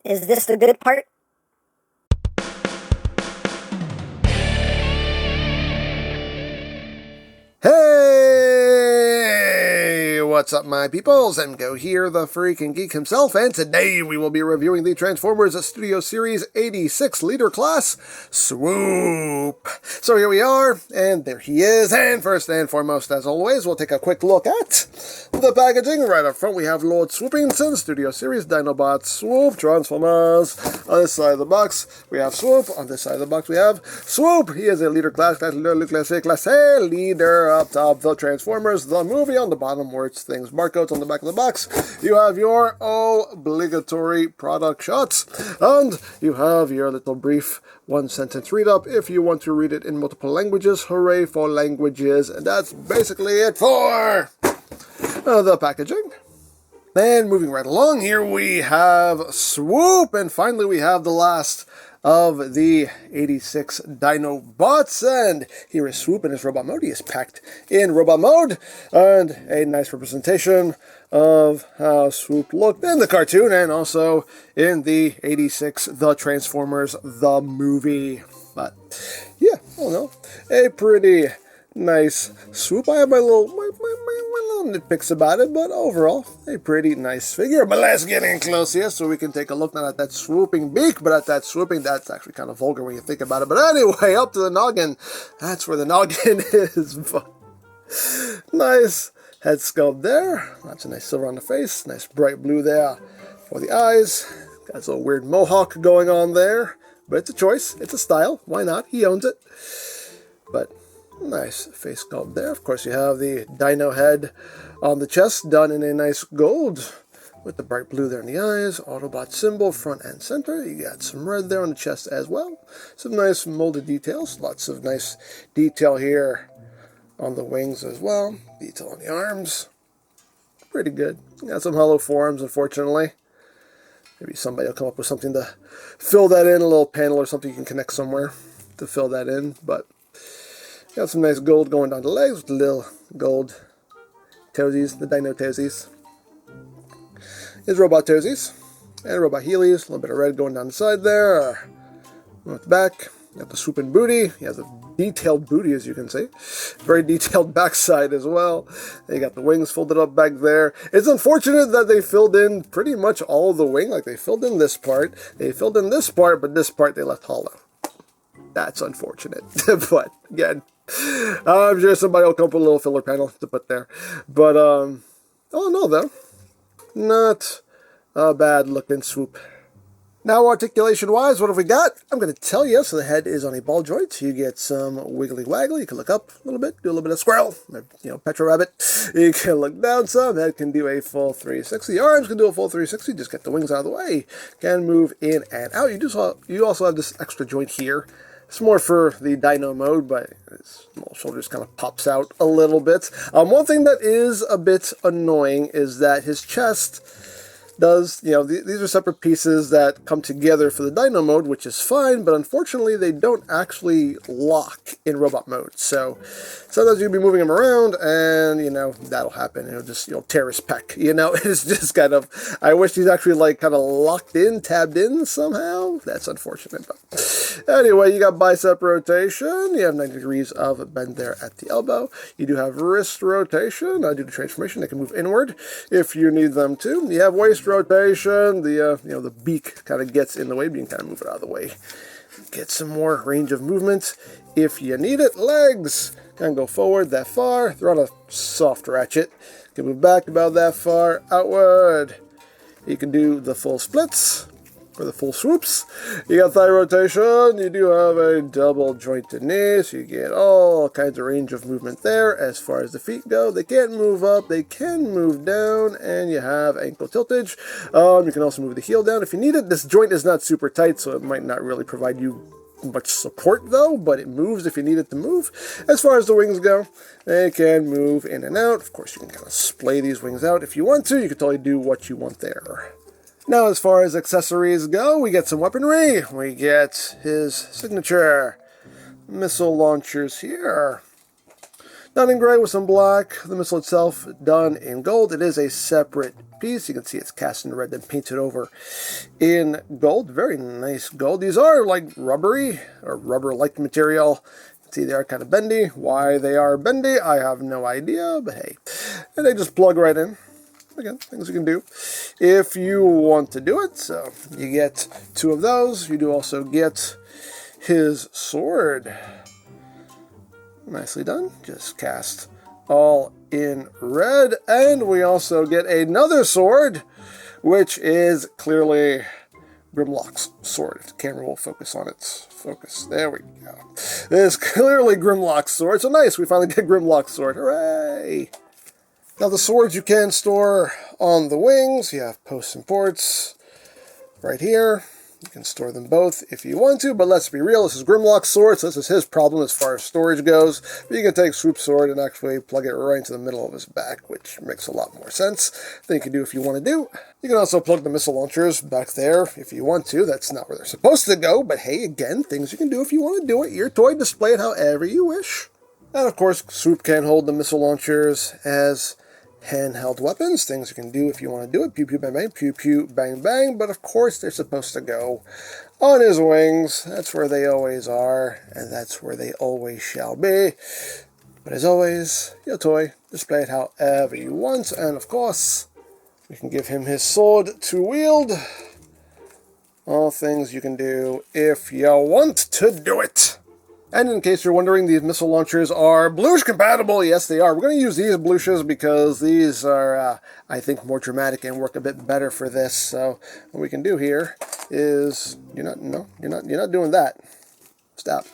Is this the good part? Hey! What's up, my peoples? EmGo here, the freaking geek himself, and today we will be reviewing the Transformers Studio Series 86 Leader Class, Swoop. So here we are, and there he is, and first and foremost, as always, we'll take a quick look at the packaging. Right up front, we have Lord Swoopington, Studio Series, Dinobot, Swoop, Transformers. On this side of the box, we have Swoop. On this side of the box, we have Swoop. He is a leader class leader. Up top, the Transformers, the movie. On the bottom, words, things, barcodes. On the back of the box, you have your obligatory product shots, and you have your little brief one-sentence read-up if you want to read it in multiple languages. Hooray for languages. And that's basically it for the packaging. And moving right along, here we have Swoop, and finally we have the last of the 86 Dinobots, and here is Swoop in his robot mode. He is packed in robot mode, and a nice representation of how Swoop looked in the cartoon, and also in the 86 The Transformers, the movie. But, yeah, I don't know, a pretty nice Swoop. I have my little nitpicks about it, but overall, a pretty nice figure. But let's get in close here so we can take a look not at that swooping beak, but at that swooping. That's actually kind of vulgar when you think about it. But anyway, up to the noggin. That's where the noggin is. Nice head sculpt there. That's a nice silver on the face. Nice bright blue there for the eyes. Got this little weird mohawk going on there. But it's a choice. It's a style. Why not? He owns it. But nice face sculpt there. Of course, you have the Dino head on the chest, done in a nice gold, with the bright blue there in the eyes. Autobot symbol, front and center. You got some red there on the chest as well. Some nice molded details. Lots of nice detail here on the wings as well. Detail on the arms. Pretty good. Got some hollow forearms, unfortunately. Maybe somebody will come up with something to fill that in, a little panel or something you can connect somewhere to fill that in, but got some nice gold going down the legs with the little gold toesies, the Dino toesies. His robot toesies and robot heelys, a little bit of red going down the side there. On the back, got the swooping booty. He has a detailed booty, as you can see. Very detailed backside as well. They got the wings folded up back there. It's unfortunate that they filled in pretty much all of the wing. Like, they filled in this part, they filled in this part, but this part they left hollow. That's unfortunate. But, again, I'm sure somebody will come up with a little filler panel to put there. But, oh no, though. Not a bad looking Swoop. Now, articulation-wise, what have we got? I'm going to tell you. So the head is on a ball joint. You get some wiggly-waggly. You can look up a little bit, do a little bit of squirrel, Petro Rabbit. You can look down some. Head can do a full 360. Arms can do a full 360. Just get the wings out of the way. Can move in and out. You also have this extra joint here. It's more for the Dino mode, but his little shoulders kind of pops out a little bit. One thing that is a bit annoying is that his chest does, these are separate pieces that come together for the Dino mode, which is fine, but unfortunately they don't actually lock in robot mode. So sometimes you'll be moving him around and, that'll happen. It'll just, tear his pec, It's just kind of, I wish he's actually like kind of locked in, tabbed in somehow. That's unfortunate, but anyway, you got bicep rotation. You have 90 degrees of bend there at the elbow. You do have wrist rotation. Due to transformation, they can move inward if you need them to. You have waist rotation. The beak kind of gets in the way, but you can kind of move it out of the way. Get some more range of movement if you need it. Legs can go forward that far. They're on a soft ratchet. You can move back about that far outward. You can do the full splits for the full swoops. You got thigh rotation. You do have a double jointed knee, so you get all kinds of range of movement there. As far as the feet go, they can't move up, they can move down, and you have ankle tiltage. You can also move the heel down if you need it. This joint is not super tight, so it might not really provide you much support though, but it moves if you need it to move. As far as the wings go, they can move in and out. Of course, you can kind of splay these wings out if you want to. You can totally do what you want there. Now, as far as accessories go, we get some weaponry. We get his signature missile launchers here. Done in gray with some black. The missile itself done in gold. It is a separate piece. You can see it's cast in red, then painted over in gold. Very nice gold. These are like rubbery or rubber-like material. You can see they are kind of bendy. Why they are bendy, I have no idea, but hey. And they just plug right in. Again, things you can do if you want to do it. So you get 2 of those. You do also get his sword. Nicely done. Just cast all in red. And we also get another sword, which is clearly Grimlock's sword. If the camera will focus on its focus. There we go. This is clearly Grimlock's sword. So nice, we finally get Grimlock's sword. Hooray! Now the swords you can store on the wings. You have posts and ports right here. You can store them both if you want to, but let's be real, this is Grimlock's sword, so this is his problem as far as storage goes. But you can take Swoop's sword and actually plug it right into the middle of his back, which makes a lot more sense than you can do if you want to do. You can also plug the missile launchers back there if you want to. That's not where they're supposed to go, but hey, again, things you can do if you want to do it. Your toy, display it however you wish. And of course, Swoop can hold the missile launchers as handheld weapons, things you can do if you want to do it. Pew, pew, bang, bang, pew, pew, bang, bang. But of course, they're supposed to go on his wings. That's where they always are, and that's where they always shall be. But as always, your toy, display it however you want. And of course, we can give him his sword to wield. All things you can do if you want to do it. And in case you're wondering, these missile launchers are Blush compatible. Yes, they are. We're going to use these Blushes because these are, I think, more dramatic and work a bit better for this. So what we can do here is, you're not doing that. Stop.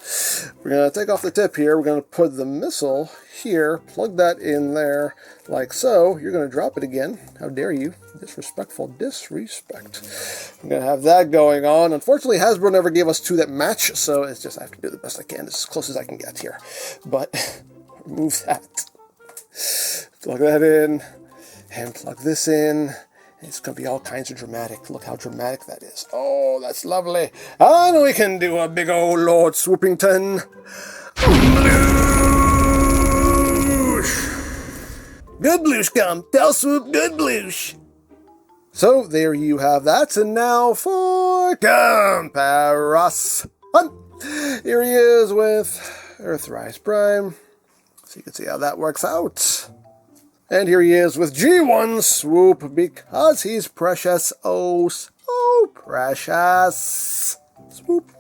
We're going to take off the tip here. We're going to put the missile here, plug that in there like so. You're going to drop it again. How dare you? Disrespectful disrespect. I'm going to have that going on. Unfortunately, Hasbro never gave us 2 that match, so it's just I have to do the best I can. It's as close as I can get here. But remove that. Plug that in and plug this in. It's going to be all kinds of dramatic. Look how dramatic that is. Oh, that's lovely. And we can do a big old Lord Swoopington. Bloosh! Good bloosh come. Tell Swoop good bloosh. So there you have that. And now for comparison. Here he is with Earthrise Prime. So you can see how that works out. And here he is with G1 Swoop, because he's precious, oh so precious. Swoop.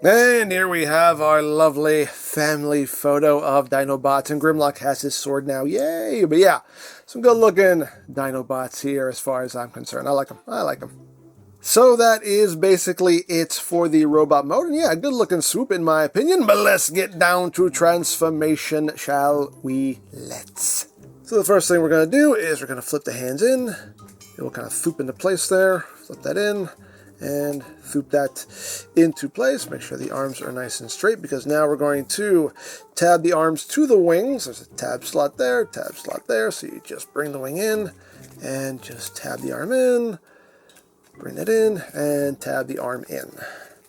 And here we have our lovely family photo of Dinobots, and Grimlock has his sword now, yay! But yeah, some good looking Dinobots here as far as I'm concerned. I like them. So that is basically it for the robot mode, and yeah, good looking Swoop in my opinion, but let's get down to transformation, shall we? Let's. So the first thing we're going to do is we're going to flip the hands in. It will kind of thoop into place there. Flip that in and thoop that into place. Make sure the arms are nice and straight, because now we're going to tab the arms to the wings. There's a tab slot there, so you just bring the wing in and just tab the arm in, bring that in, and tab the arm in.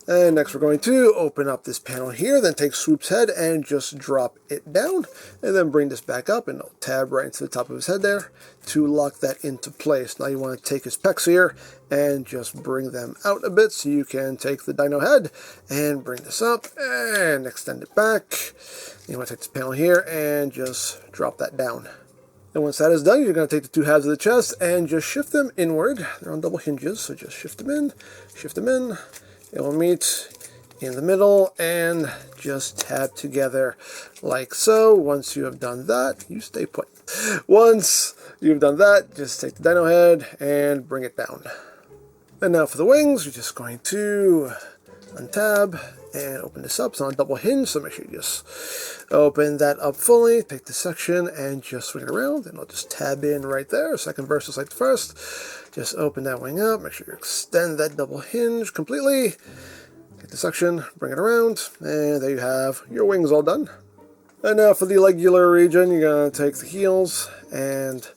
And next we're going to open up this panel here, then take Swoop's head and just drop it down, and then bring this back up and it'll tab right into the top of his head there to lock that into place. Now you want to take his pecs here and just bring them out a bit so you can take the dino head and bring this up and extend it back. You want to take this panel here and just drop that down. And once that is done, you're going to take the 2 halves of the chest and just shift them inward. They're on double hinges, so just shift them in, shift them in. It will meet in the middle and just tab together like so. Once you have done that, you stay put. Once you've done that, just take the dino head and bring it down. And now for the wings, you're just going to untab and open this up. It's on a double hinge, so make sure you just open that up fully. Take the section and just swing it around, and I'll just tab in right there. Second versus like the first. Just open that wing up. Make sure you extend that double hinge completely. Take the section, bring it around, and there you have your wings all done. And now for the legular region, you're going to take the heels and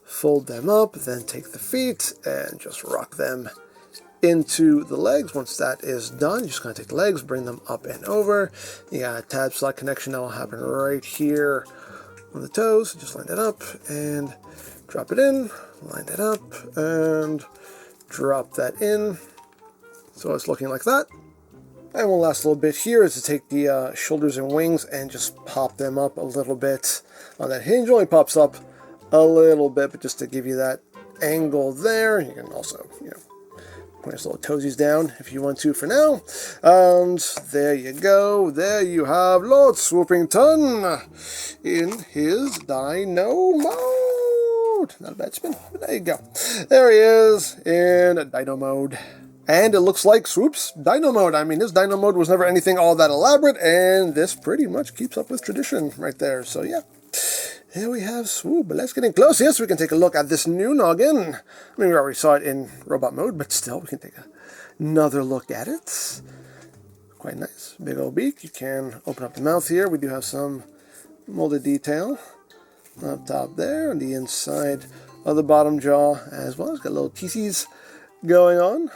fold them up, then take the feet and just rock them into the legs. Once that is done, you're just going to take the legs, bring them up and over. You got a tab slot connection that will happen right here on the toes. Just line that up and drop it in. Line that up and drop that in. So it's looking like that. And one last little bit here is to take the shoulders and wings and just pop them up a little bit on that hinge. Only pops up a little bit, but just to give you that angle there. You can also, point his little toesies down if you want to for now. And there you go. There you have Lord Swoopington in his Dino mode. Not a bad spin, but there you go. There he is in Dino mode. And it looks like Swoop's Dino mode. I mean, his Dino mode was never anything all that elaborate, and this pretty much keeps up with tradition right there. So yeah, here we have Swoop. But let's get in close here so we can take a look at this new noggin. I mean, we already saw it in robot mode, but still, we can take another look at it. Quite nice. Big old beak. You can open up the mouth here. We do have some molded detail up top there, on the inside of the bottom jaw as well. It's got little teethies going on.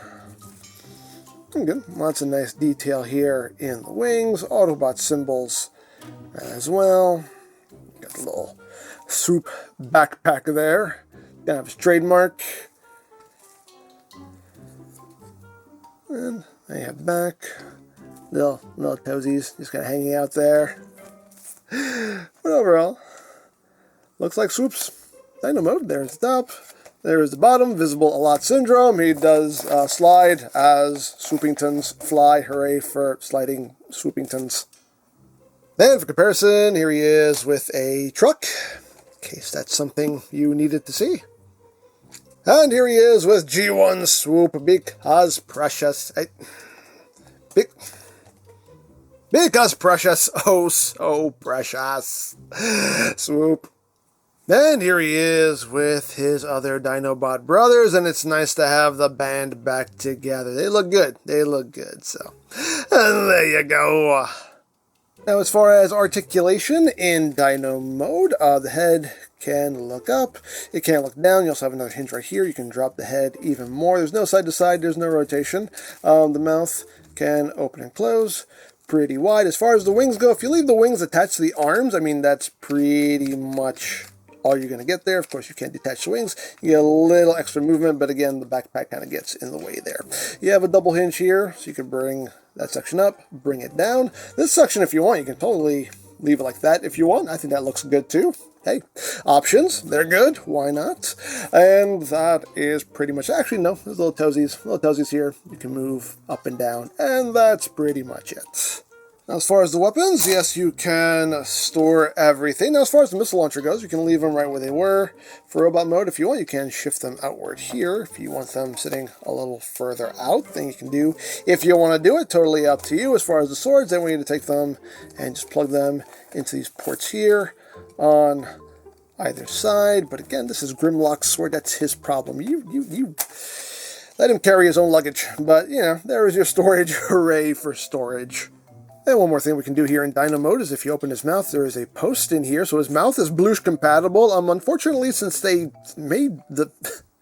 Good. Lots of nice detail here in the wings. Autobot symbols as well. Got the little Swoop backpack there. Gonna have his trademark. And there you have the back. Little toesies just kind of hanging out there. But overall, looks like Swoop's Dino mode. There's the top. There's the bottom, visible a lot syndrome. He does slide as Swoopingtons fly. Hooray for sliding Swoopingtons. Then for comparison, here he is with a truck, in case that's something you needed to see. And here he is with G1 Swoop, because precious. Because precious, oh so precious. Swoop. And here he is with his other Dinobot brothers, and it's nice to have the band back together. They look good. They look good, so. And there you go. Now, as far as articulation in Dino mode, the head can look up. It can look down. You also have another hinge right here. You can drop the head even more. There's no side to side. There's no rotation. The mouth can open and close pretty wide. As far as the wings go, if you leave the wings attached to the arms, I mean, that's pretty much all you're going to get there. Of course, you can't detach the wings. You get a little extra movement, but again, the backpack kind of gets in the way there. You have a double hinge here, so you can bring that section up, bring it down. This section, if you want, you can totally leave it like that if you want. I think that looks good too. Hey, options, they're good. Why not? And that is pretty much, actually, no, there's little toesies here. You can move up and down, and that's pretty much it. Now, as far as the weapons, yes, you can store everything. Now, as far as the missile launcher goes, you can leave them right where they were. For robot mode, if you want, you can shift them outward here. If you want them sitting a little further out, then you can do. If you want to do it, totally up to you. As far as the swords, then we need to take them and just plug them into these ports here on either side. But again, this is Grimlock's sword. That's his problem. You let him carry his own luggage. But, there is your storage. Hooray for storage. And one more thing we can do here in Dino mode is if you open his mouth, there is a post in here. So his mouth is Bloosh compatible. Unfortunately, since they made the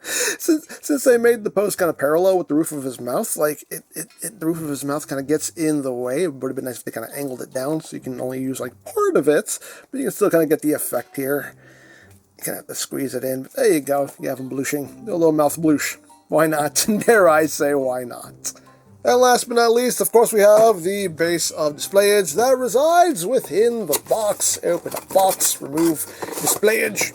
since they made the post kind of parallel with the roof of his mouth, like the roof of his mouth kind of gets in the way. It would have been nice if they kind of angled it down so you can only use like part of it, but you can still kind of get the effect here. You kind of have to squeeze it in. But there you go. You have him blooshing. Do a little mouth bloosh. Why not? Dare I say, why not? And last but not least, of course, we have the base of displayage that resides within the box. Open the box, remove displayage.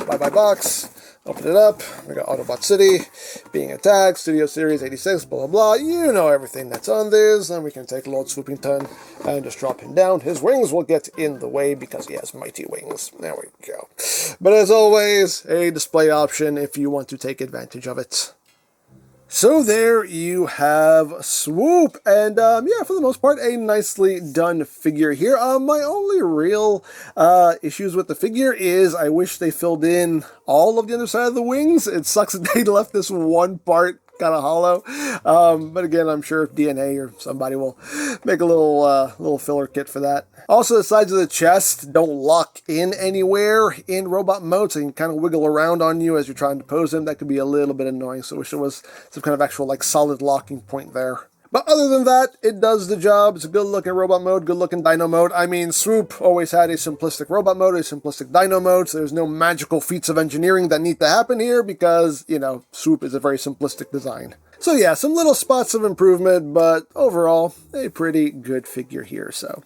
Bye-bye box. Open it up. We got Autobot City, being attacked, Studio Series 86, blah, blah, blah. You know everything that's on this. And we can take Lord Swoopington and just drop him down. His wings will get in the way because he has mighty wings. There we go. But as always, a display option if you want to take advantage of it. So there you have Swoop, and yeah, for the most part, a nicely done figure here. My only real issues with the figure is I wish they filled in all of the other side of the wings. It sucks that they left this one part kind of hollow, but again, I'm sure DNA or somebody will make a little filler kit for that. Also, the sides of the chest don't lock in anywhere in robot mode, so you can kind of wiggle around on you as you're trying to pose them. That could be a little bit annoying, so I wish there was some kind of actual like solid locking point there. But other than that, it does the job. It's a good-looking robot mode, good-looking Dino mode. I mean, Swoop always had a simplistic robot mode, a simplistic Dino mode, so there's no magical feats of engineering that need to happen here because, you know, Swoop is a very simplistic design. So yeah, some little spots of improvement, but overall, a pretty good figure here. So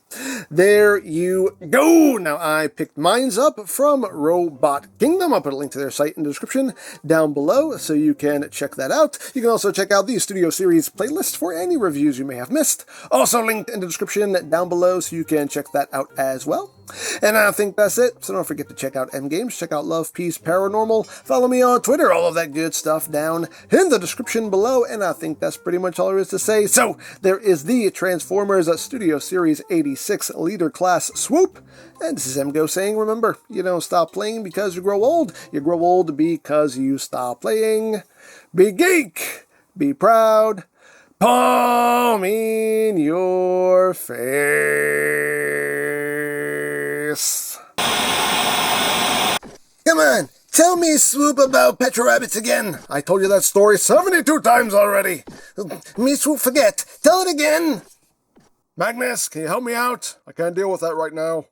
there you go. Now, I picked mines up from Robot Kingdom. I'll put a link to their site in the description down below, so you can check that out. You can also check out the Studio Series playlist for any reviews you may have missed. Also linked in the description down below, so you can check that out as well. And I think that's it. So don't forget to check out EmGo's, check out Love, Peace, Paranormal, follow me on Twitter, all of that good stuff down in the description below. And I think that's pretty much all there is to say. So there is the Transformers Studio Series 86 Leader Class Swoop. And this is EmGo saying, remember, you don't stop playing because you grow old. You grow old because you stop playing. Be geek, be proud, palm in your face. Come on, tell me, Swoop, about Petro Rabbits again. I told you that story 72 times already. Me, Swoop, forget. Tell it again. Magnus, can you help me out? I can't deal with that right now.